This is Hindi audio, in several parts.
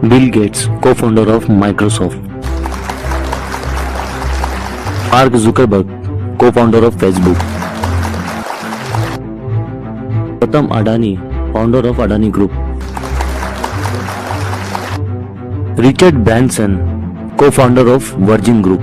Bill Gates, co-founder of Microsoft. Mark Zuckerberg, co-founder of Facebook. Gautam Adani, founder of Adani Group. Richard Branson, co-founder of Virgin Group.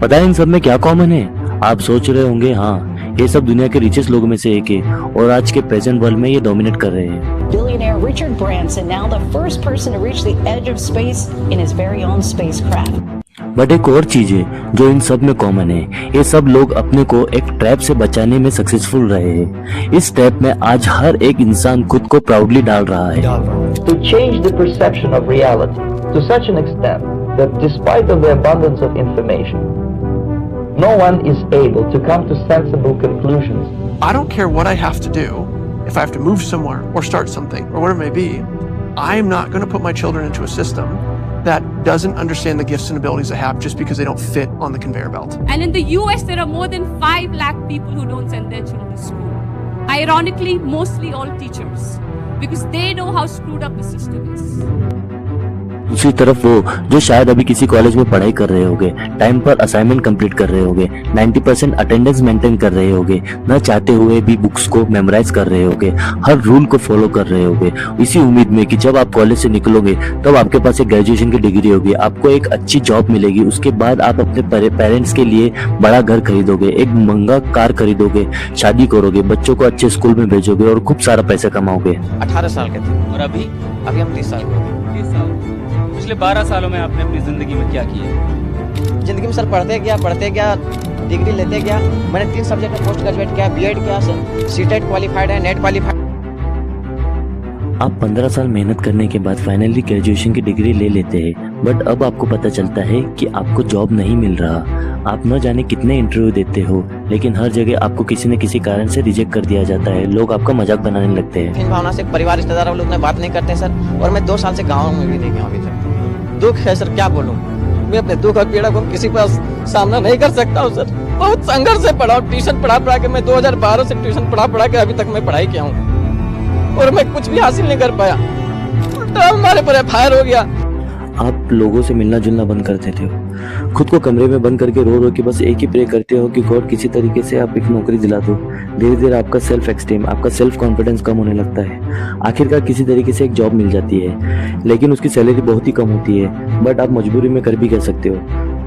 पता है इन सब में क्या कॉमन है? आप सोच रहे होंगे हाँ ये सब दुनिया के रिचेस्ट लोगों में से एक है और आज के प्रेजेंट वर्ल्ड में ये डोमिनेट कर रहे हैं। Billionaire Richard Branson, now the first person to reach the edge of space in his very own spacecraft. But एक और चीज है जो इन सब में कॉमन है, ये सब लोग अपने को एक ट्रैप से बचाने में सक्सेसफुल रहे हैं। इस ट्रैप में आज हर एक इंसान खुद को प्राउडली डाल रहा है। To change the perception of reality to such an extent that despite of the abundance of information, no one is able to come to sensible conclusions. I don't care what I have to do. If I have to move somewhere or start something or whatever it may be, I am not going to put my children into a system that doesn't understand the gifts and abilities they have just because they don't fit on the conveyor belt. And in the US, there are more than 5 lakh people who don't send their children to school. Ironically, mostly all teachers, because they know how screwed up the system is. दूसरी तरफ वो जो शायद अभी किसी कॉलेज में पढ़ाई कर रहे होंगे, टाइम पर असाइनमेंट कंप्लीट कर रहे होंगे, 90% अटेंडेंस मेंटेन कर रहे होंगे, न चाहते हुए भी बुक्स को मेमोराइज कर रहे होंगे, हर रूल को फॉलो कर रहे होंगे, इसी उम्मीद में कि जब आप कॉलेज से निकलोगे तब आपके पास एक ग्रेजुएशन की डिग्री होगी, आपको एक अच्छी जॉब मिलेगी, उसके बाद आप अपने पेरेंट्स के लिए बड़ा घर खरीदोगे, एक महंगा कार खरीदोगे, शादी करोगे, बच्चों को अच्छे स्कूल में भेजोगे और खूब सारा पैसा कमाओगे। 18 साल के थे और अभी हम 30 साल के। 30 साल पिछले 12 सालों में आपने अपनी जिंदगी में क्या किया? जिंदगी में सर पढ़ते गया, डिग्री लेते गया। मैंने 3 सब्जेक्ट में पोस्ट ग्रेजुएट किया, बीएड किया, सीटेट क्वालिफाइड है, नेट क्वालिफाइड। आप 15 साल मेहनत करने के बाद फाइनली ग्रेजुएशन की डिग्री ले लेते हैं, बट अब आपको पता चलता है कि आपको जॉब नहीं मिल रहा। आप न जाने कितने इंटरव्यू देते हो, लेकिन हर जगह आपको किसी न किसी कारण से रिजेक्ट कर दिया जाता है। लोग आपका मजाक बनाने लगते हैं। इन भावना से परिवार रिश्तेदार लोग ने बात नहीं करते सर, और मैं 2 साल से गाँव में भी नहीं गया अभी तक। दुख है सर, क्या बोलूं, मैं अपने दुख और पीड़ा को किसी का सामना नहीं कर सकता हूँ सर। बहुत संघर्ष से पढ़ा, ट्यूशन पढ़ा के मैं 2012 से ट्यूशन पढ़ा के अभी तक मैं पढ़ाई किया हूँ और मैं कुछ भी हासिल नहीं कर पाया। उल्टा हमारे पर एफआईआर हो गया। आप लोगों से मिलना जुलना बंद कर देते हो, खुद को कमरे में बंद करके रो के बस एक ही प्रे करते हो कि गॉड किसी तरीके से आप एक नौकरी दिला दो। धीरे धीरे आपका सेल्फ एक्सटीम, आपका सेल्फ कॉन्फिडेंस कम होने लगता है। आखिरकार किसी तरीके से एक जॉब मिल जाती है, लेकिन उसकी सैलरी बहुत ही कम होती है, बट आप मजबूरी में कर भी कह सकते हो।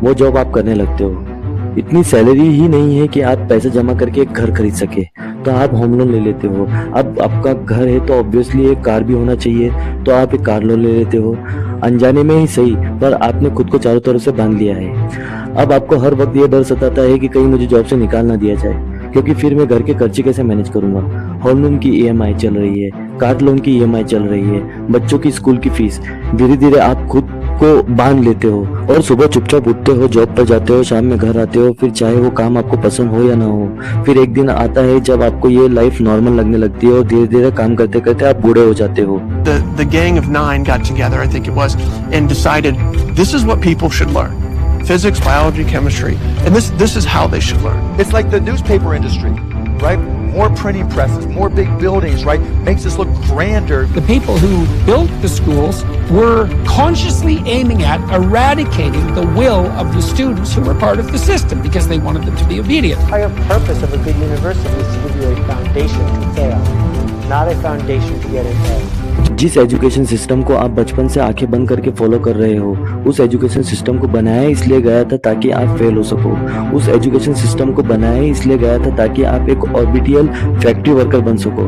वो जॉब आप करने लगते हो, इतनी सैलरी ही नहीं है कि आप पैसे जमा करके एक घर खरीद सके, तो आप होम लोन ले लेते हो। अब आपका घर है तो ऑब्वियसली एक कार भी होना चाहिए, तो आप एक कार लोन ले लेते हो। अनजाने में ही सही, पर आपने खुद को चारों तरफ से बांध लिया है। अब आपको हर वक्त ये डर सताता है कि कहीं मुझे जॉब से निकाल ना दिया जाए, क्योंकि फिर मैं घर के खर्चे कैसे मैनेज करूंगा। होम लोन की ईएमआई चल रही है, कार लोन की ईएमआई चल रही है, बच्चों की स्कूल की फीस। धीरे धीरे आप खुद को बांध लेते हो और सुबह चुपचाप उठते हो, जॉब पर जाते हो, शाम में घर आते हो, फिर चाहे वो काम आपको पसंद हो या ना हो। फिर एक दिन आता है जब आपको ये लाइफ नॉर्मल लगने लगती है और धीरे धीरे काम करते करते आप बूढ़े हो जाते हो। The gang of 9 got together, I think it was, and decided this is what people should learn. Physics, biology, chemistry, and this is how they should learn. It's like the newspaper industry, right? More printing presses, more big buildings, right? Makes us look grander. The people who built the schools were consciously aiming at eradicating the will of the students who were part of the system because they wanted them to be obedient. The entire purpose of a good university is to give you a foundation to fail, not a foundation to get an A. जिस एजुकेशन सिस्टम को आप बचपन से आंखें बंद करके फॉलो कर रहे हो, उस एजुकेशन सिस्टम को बनाया इसलिए गया था ताकि आप फेल हो सको। उस एजुकेशन सिस्टम को बनाया इसलिए गया था ताकि आप एक ऑर्बिटल फैक्ट्री वर्कर बन सको।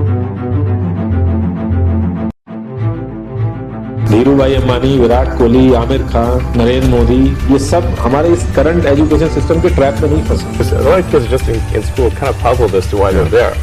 धीरू भाई अंबानी, विराट कोहली, आमिर खान, नरेंद्र मोदी, ये सब हमारे इस करंट एजुकेशन सिस्टम के ट्रैप में नहीं फंसे। Just in school kind of puzzled as to why they're there.